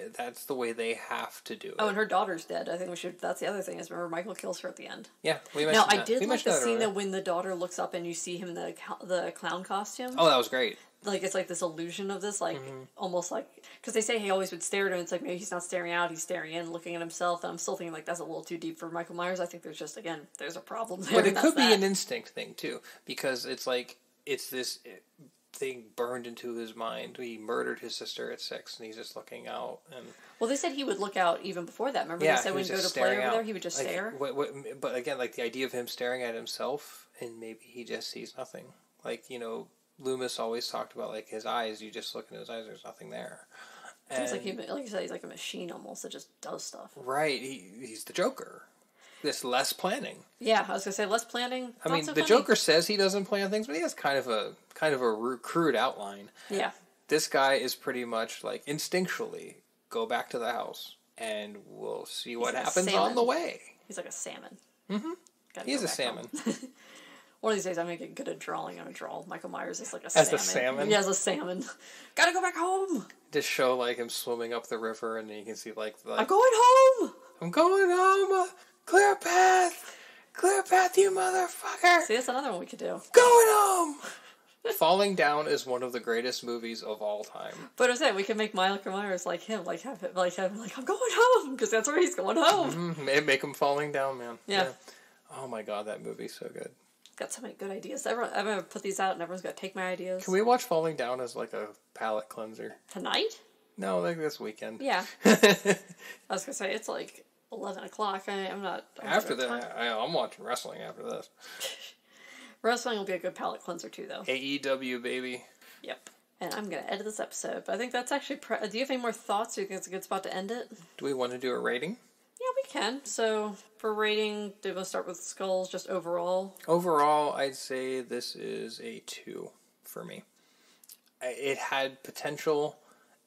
they have to do it. Oh, and her daughter's dead. I think we should... That's the other thing, is remember Michael kills her at the end. Yeah, we mentioned that. Now, I did like the scene that when the daughter looks up and you see him in the clown costume. Oh, that was great. Like, it's like this illusion of this, like, almost like... Because they say he always would stare at her, and it's like, maybe he's not staring out, he's staring in, looking at himself, and I'm still thinking, like, that's a little too deep for Michael Myers. I think there's just, again, there's a problem there. But it could be an instinct thing, too, because it's like, it's this thing burned into his mind. He murdered his sister at 6, and he's just looking out. And well, they said he would look out even before that. Remember they said when he'd go to play over there, he would just stare? But again, like, the idea of him staring at himself, and maybe he just sees nothing. Like, Loomis always talked about, like, his eyes. You just look in his eyes, there's nothing there. Seems like you said, he's like a machine almost that just does stuff. Right. He's the Joker. This less planning. Yeah, I was gonna say less planning. I mean, the Joker says he doesn't plan things, but he has kind of a crude outline. Yeah. This guy is pretty much like instinctually go back to the house, and we'll see what happens on the way. He's like a salmon. Mm-hmm. He's a salmon. One of these days, I'm going to get good at drawing. I'm going to draw Michael Myers as like a salmon. As a salmon? Yeah, as a salmon. Gotta go back home! Just show, like, him swimming up the river, and then you can see, like... I'm going home! I'm going home! Clear path! Clear path, you motherfucker! See, that's another one we could do. Going home! Falling Down is one of the greatest movies of all time. But I was saying, we can make Michael Myers like him, like have him, like I'm going home! Because that's where he's going home! Mm-hmm. Make him Falling Down, man. Yeah. Oh my god, that movie's so good. Got so many good ideas. I'm going to put these out and everyone's going to take my ideas. Can we watch Falling Down as like a palate cleanser? Tonight? No, like this weekend. Yeah. I was going to say, it's like 11 o'clock. I'm not... After that, I'm watching wrestling after this. Wrestling will be a good palate cleanser too, though. AEW, baby. Yep. And I'm going to edit this episode. But I think that's actually... Do you have any more thoughts? Do you think it's a good spot to end it? Do we want to do a rating? Yeah, we can. So, for rating, do we start with Skulls, just overall? Overall, I'd say this is a 2 for me. It had potential.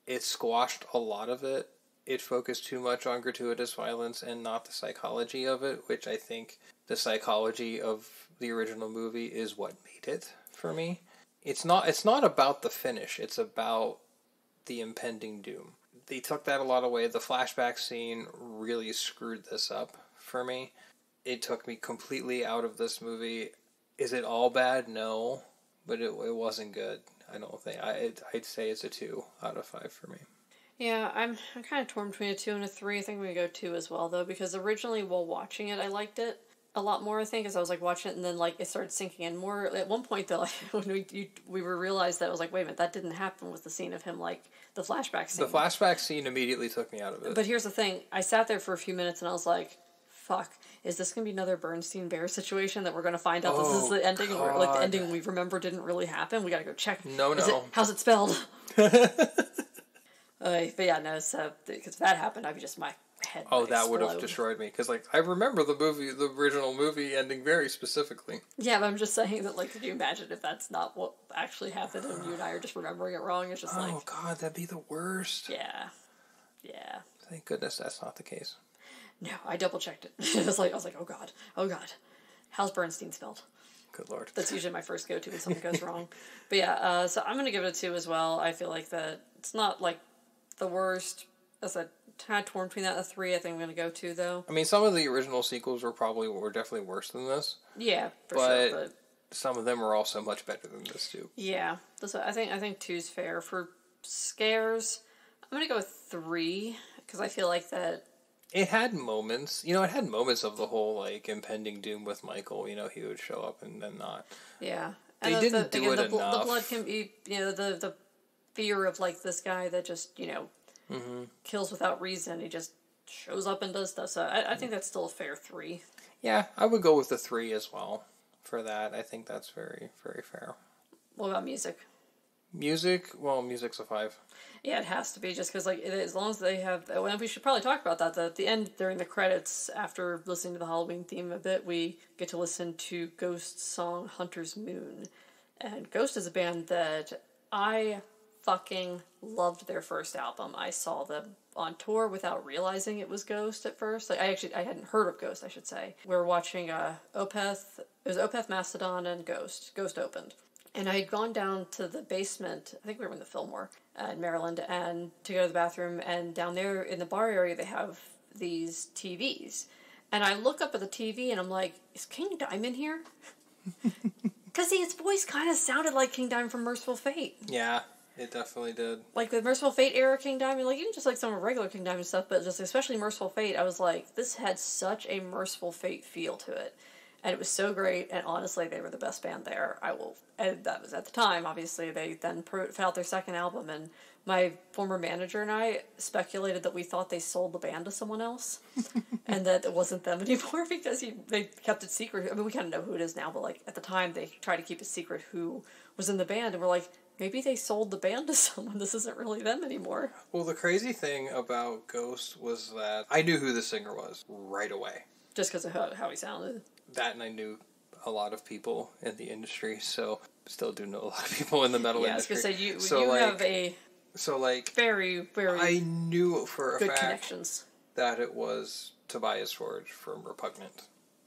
It squashed a lot of it. It focused too much on gratuitous violence and not the psychology of it, which I think the psychology of the original movie is what made it for me. It's not about the finish. It's about the impending doom. They took that a lot away. The flashback scene really screwed this up for me. It took me completely out of this movie. Is it all bad? No. But it wasn't good. I don't think. I'd say it's a 2 out of 5 for me. Yeah, I'm kind of torn between a 2 and a 3. I think I'm going to go 2 as well, though, because originally while watching it, I liked it a lot more, I think, as I was like watching it, and then like it started sinking in more. At one point, though, like, when we realized that, I was like, wait a minute, that didn't happen with the scene of him, like the flashback scene. The flashback scene immediately took me out of it. But here's the thing: I sat there for a few minutes, and I was like, "Fuck, is this going to be another Bernstein Bear situation that we're going to find out this is the ending, or like the ending we remember didn't really happen? We got to go check. No. How's it spelled? But yeah, no. So because if that happened, I'd be just my head. Oh, that would have destroyed me. Because, like, I remember the original movie ending very specifically. Yeah, but I'm just saying that, like, could you imagine if that's not what actually happened and you and I are just remembering it wrong? It's just like... Oh, God, that'd be the worst. Yeah. Thank goodness that's not the case. No, I double-checked it. I was like, oh, God. How's Bernstein spelled? Good Lord. That's usually my first go-to when something goes wrong. But yeah, so I'm going to give it a 2 as well. I feel like that it's not, like, the worst... As a kind of torn between that and a 3, I think I'm going to go 2, though. I mean, some of the original sequels were definitely worse than this. Yeah, for sure. But some of them were also much better than this, too. Yeah. So I think 2's fair. For scares, I'm going to go with 3, because I feel like that... It had moments. It had moments of the whole, like, impending doom with Michael. He would show up and then not. Yeah. And they didn't do it enough. The blood can be, the fear of, like, this guy that just, kills without reason. He just shows up and does stuff. So I think that's still a fair 3. Yeah, I would go with the 3 as well for that. I think that's very, very fair. What about music? Music's a 5. Yeah, it has to be, just because, like, as long as they have... Well, we should probably talk about that. At the end, during the credits, after listening to the Halloween theme a bit, we get to listen to Ghost's song, Hunter's Moon. And Ghost is a band that I fucking loved their first album. I saw them on tour without realizing it was Ghost at first. Like, I hadn't heard of Ghost, I should say. We were watching Opeth. It was Opeth, Mastodon, and Ghost. Ghost opened. And I had gone down to the basement, I think we were in the Fillmore in Maryland, and to go to the bathroom, and down there in the bar area they have these TVs. And I look up at the TV and I'm like, is King Diamond here? Because his voice kind of sounded like King Diamond from Merciful Fate. Yeah, it definitely did. Like the Merciful Fate era King Diamond, like even just like some regular King Diamond stuff, but just especially Merciful Fate, I was like, this had such a Merciful Fate feel to it. And it was so great, and honestly, they were the best band there. And that was at the time, obviously. They then put out their second album, and my former manager and I speculated that we thought they sold the band to someone else, and that it wasn't them anymore, because they kept it secret. I mean, we kind of know who it is now, but like at the time, they tried to keep it secret who was in the band, and we're like, maybe they sold the band to someone. This isn't really them anymore. Well, the crazy thing about Ghost was that I knew who the singer was right away. Just because of how he sounded. That, and I knew a lot of people in the industry, so still do know a lot of people in the metal industry. Yeah, I was going to say, you have a very, very I knew for a good fact connections. That it was Tobias Forge from Repugnant.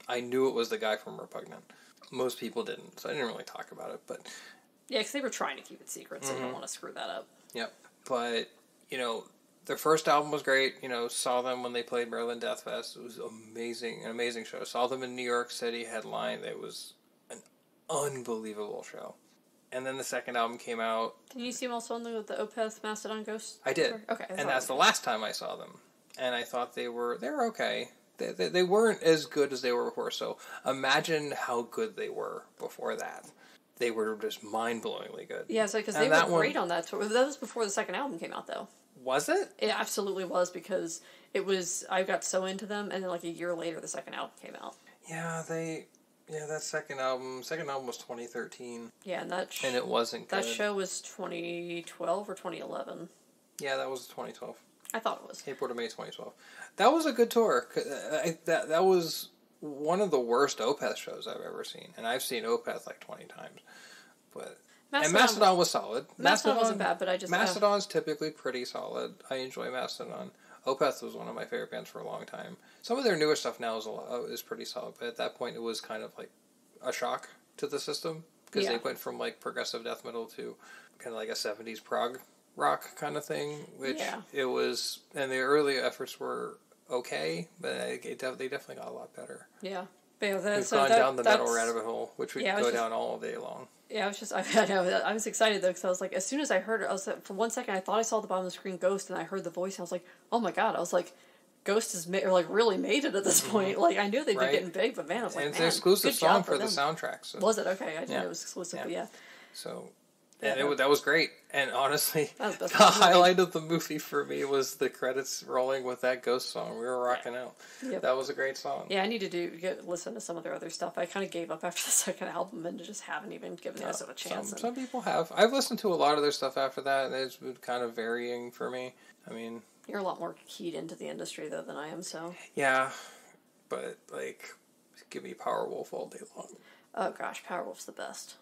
I knew it was the guy from Repugnant. Most people didn't, so I didn't really talk about it, but... Yeah, because they were trying to keep it secret, so you don't want to screw that up. Yep. But, their first album was great. Saw them when they played Maryland Death Fest. It was amazing, an amazing show. Saw them in New York City headline. It was an unbelievable show. And then the second album came out. Did you see them also on the Opeth Mastodon Ghost? I did. Okay. And that's the last time I saw them. And I thought they were okay. They weren't as good as they were before. So imagine how good they were before that. They were just mind-blowingly good. Yeah, because they were great on that tour. That was before the second album came out, though. Was it? It absolutely was, because I got so into them, and then like a year later, the second album came out. Yeah, that second album was 2013. Yeah, and and it wasn't good. That show was 2012 or 2011. Yeah, that was 2012. I thought it was. April to May 2012. That was a good tour. That was one of the worst Opeth shows I've ever seen, and I've seen Opeth like 20 times. But Mastodon was solid. Mastodon wasn't bad, but I just... Mastodon's typically pretty solid. I enjoy Mastodon. Opeth was one of my favorite bands for a long time. Some of their newer stuff now is pretty solid, but at that point it was kind of like a shock to the system, because they went from like progressive death metal to kind of like a 70s prog rock kind of thing, which it was, and the early efforts were okay, but they definitely got a lot better. Yeah. We've gone down the metal rabbit hole, which we could go down all day long. Yeah, I was excited, though, because I was like, as soon as I heard it, for 1 second, I thought I saw the bottom of the screen Ghost, and I heard the voice, and I was like, oh my god, I was like, Ghost has really made it at this point. Like, I knew they'd be getting big, but man, I was like, and it's an exclusive song for the soundtrack. So. Was it? Okay, I didn't know it was exclusive, but yeah. So... And that was great. And honestly, the highlight of the movie for me was the credits rolling with that Ghost song. We were rocking out. Yep. That was a great song. Yeah, I need to listen to some of their other stuff. I kind of gave up after the second album and just haven't even given the rest of a chance. Some people have. I've listened to a lot of their stuff after that, and it's been kind of varying for me. I mean... You're a lot more keyed into the industry, though, than I am, so... Yeah, but, give me Powerwolf all day long. Oh, gosh, Powerwolf's the best.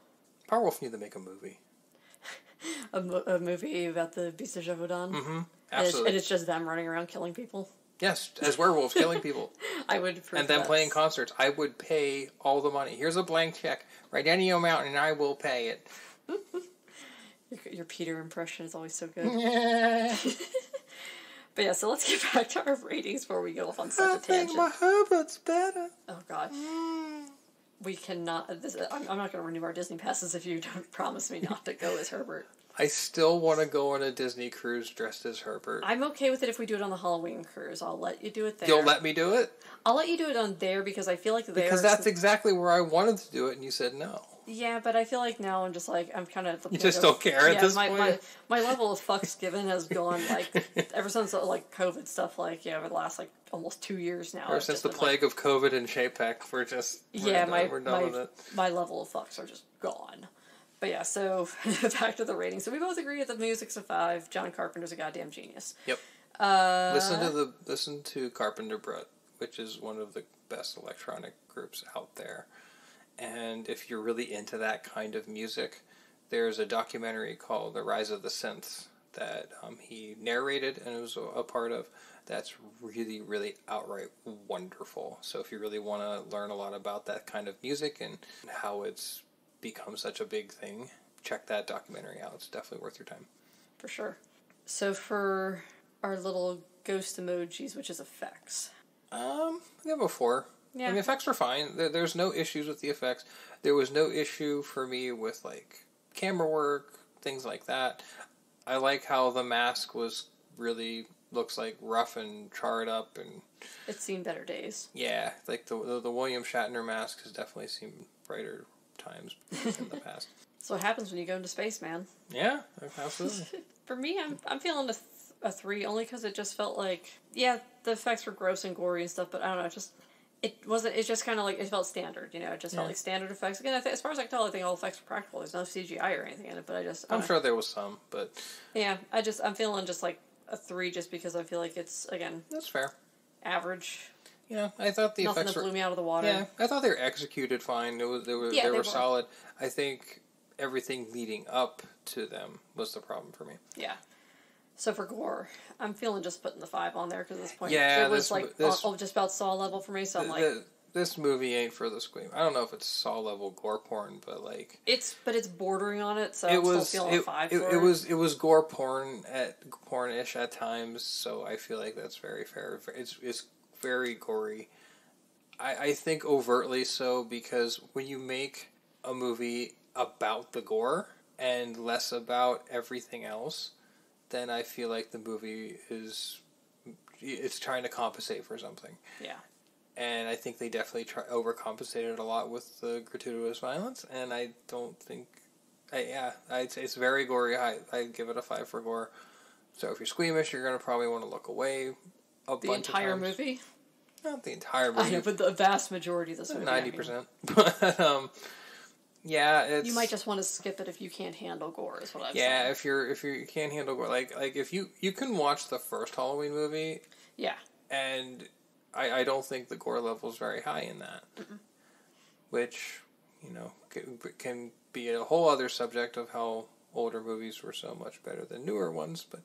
Powerwolf need to make a movie. A movie about the Beast of Gévaudan? Mm-hmm. Absolutely. And it's just them running around killing people? Yes, as werewolves killing people. I would approve and then playing concerts. I would pay all the money. Here's a blank check. Write any amount and I will pay it. Your Peter impression is always so good. Yeah. But yeah, so let's get back to our ratings before we go off on such a tangent. I think my Herbert's better. Oh, God. We cannot... I'm not going to renew our Disney passes if you don't promise me not to go as Herbert. I still want to go on a Disney cruise dressed as Herbert. I'm okay with it if we do it on the Halloween cruise. I'll let you do it there. You'll let me do it? I'll let you do it on there because I feel like Because that's exactly where I wanted to do it and you said no. Yeah, but I feel like now I'm just like, I'm kind of at the You point just of, don't care at this my, point? my level of fucks given has gone, like, ever since, like, COVID stuff, like, yeah, over the last, like, almost 2 years now. Ever since the plague of COVID and Chapek, we're done with it. My level of fucks are just gone. But yeah, so, back to the rating. So we both agree that the music's a 5, John Carpenter's a goddamn genius. Yep. Listen to Carpenter Brut, which is one of the best electronic groups out there. And if you're really into that kind of music, there's a documentary called The Rise of the Synths that he narrated and was a part of. That's really, really outright wonderful. So if you really want to learn a lot about that kind of music and how it's become such a big thing, check that documentary out. It's definitely worth your time. For sure. So for our little ghost emojis, which is effects. I give a 4. Yeah. I mean, effects were fine. There's no issues with the effects. There was no issue for me with, like, camera work, things like that. I like how the mask really looks, like, rough and charred up. And It's seen better days. yeah, like, the William Shatner mask has definitely seen brighter times in the past. So what happens when you go into space, man? Yeah, absolutely. For me, I'm feeling a 3, only because it just felt like, yeah, the effects were gross and gory and stuff, but I don't know, it's just kind of like, it felt standard, you know, it just felt like standard effects. Again, as far as I can tell, I think all effects were practical. There's no CGI or anything in it, but I'm sure there was some, but yeah, I'm feeling just like a 3 just because I feel like it's, again, that's fair. Average. Yeah, I thought the Nothing effects that blew me out of the water. Yeah, I thought they were executed fine. They were solid. I think everything leading up to them was the problem for me. Yeah. So for gore, I'm feeling just putting the 5 on there because at this point it was just about Saw level for me. So I'm like, this movie ain't for the squeam. I don't know if it's Saw level gore porn, but like it's bordering on it. So I'm still feeling a 5. It was gore pornish at times. So I feel like that's very fair. It's very gory. I think overtly so, because when you make a movie about the gore and less about everything else, then I feel like the movie it's trying to compensate for something. Yeah. And I think they definitely overcompensated a lot with the gratuitous violence, and I don't think... I'd say it's very gory. I give it a 5 for gore. So if you're squeamish, you're going to probably want to look away the entire movie? Not the entire movie. I know, but the vast majority of this movie. 90%. But, yeah, it's... You might just want to skip it if you can't handle gore, is what I'm saying. Yeah, if you can't handle gore, like if you can watch the first Halloween movie. Yeah. And I don't think the gore level is very high in that. Mm-mm. Which, you know, can be a whole other subject of how older movies were so much better than newer ones, but...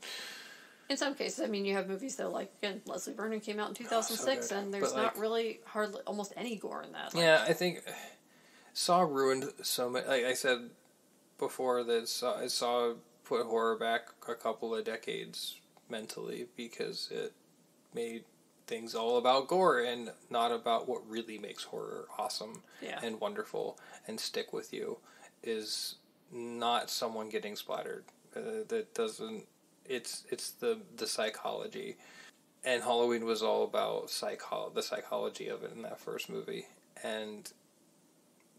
In some cases, I mean, you have movies though, like, again, Leslie Vernon came out in 2006, so and there's not really almost any gore in that. Like, yeah, I think Saw ruined so much. Like I said before, that Saw put horror back a couple of decades mentally, because it made things all about gore and not about what really makes horror awesome and wonderful and stick with you. Is not someone getting splattered. That doesn't... It's the psychology, and Halloween was all about the psychology of it in that first movie, and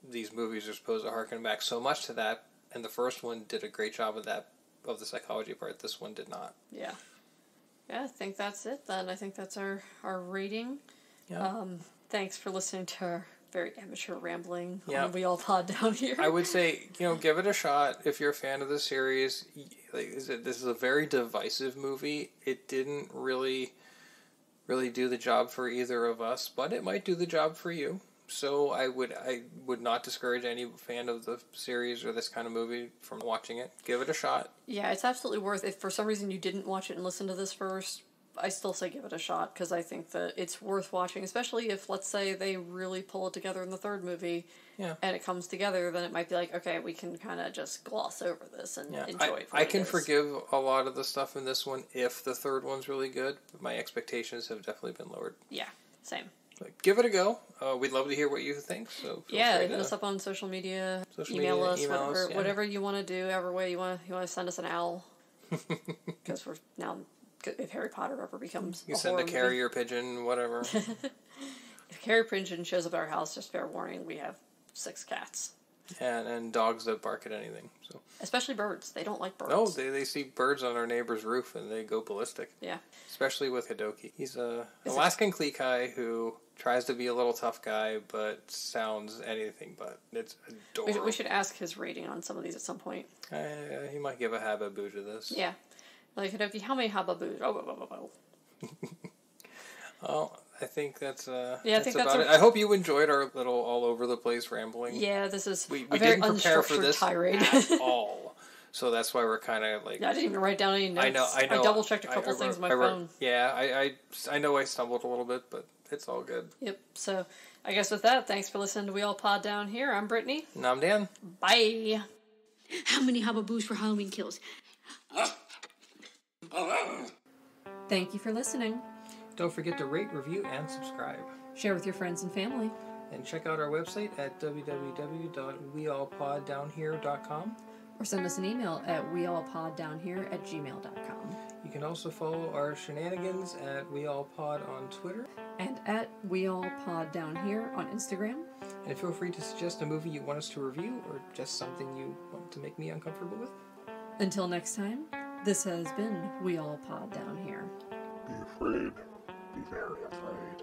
these movies are supposed to harken back so much to that, and the first one did a great job of that, of the psychology part. This one did not. Yeah, I think that's it then. I think that's our rating. Yeah. Thanks for listening to our very amateur rambling on We All Pod down here. I would say, give it a shot if you're a fan of the series. This is a very divisive movie. It didn't really do the job for either of us, but it might do the job for you. So I would not discourage any fan of the series or this kind of movie from watching it. Give it a shot. Yeah, it's absolutely worth it. If for some reason you didn't watch it and listen to this first, I still say give it a shot, because I think that it's worth watching, especially if, let's say, they really pull it together in the third movie, and it comes together, then it might be like, okay, we can kind of just gloss over this and enjoy it for I can forgive a lot of the stuff in this one if the third one's really good, but my expectations have definitely been lowered. Yeah, same. But give it a go. We'd love to hear what you think. So hit us up on social media, email us, whatever you want to do, every way you want to send us an owl, because we're now... If Harry Potter ever becomes you send a carrier pigeon, whatever. If carrier pigeon shows up at our house, just fair warning, we have 6 cats. And dogs that bark at anything. So Especially birds. They don't like birds. no, they see birds on our neighbor's roof and they go ballistic. Yeah. Especially with Hidoki. He's a Alaskan Klekai who tries to be a little tough guy, but sounds anything but. It's adorable. We should ask his rating on some of these at some point. He might give a hababoo to this. Yeah. Like, Hidoki, how many hababoos? Well, I think that's I think about it. I hope you enjoyed our little all over the place rambling. Yeah, this is we a very didn't prepare for unstructured this tirade. at all. So that's why we're kind of like... I didn't even write down any notes. I know. I double-checked a couple things on my phone. Yeah, I know I stumbled a little bit, but it's all good. Yep, so I guess with that, thanks for listening to We All Pod Down Here. I'm Brittany. And I'm Dan. Bye. How many hababoos for Halloween kills? Thank you for listening. Don't forget to rate, review, and subscribe. Share with your friends and family. And check out our website at www.weallpoddownhere.com. Or send us an email at weallpoddownhere@gmail.com. You can also follow our shenanigans at weallpod on Twitter. And at weallpoddownhere on Instagram. And feel free to suggest a movie you want us to review or just something you want to make me uncomfortable with. Until next time, this has been We All Pod Down Here. Be afraid. Be very afraid.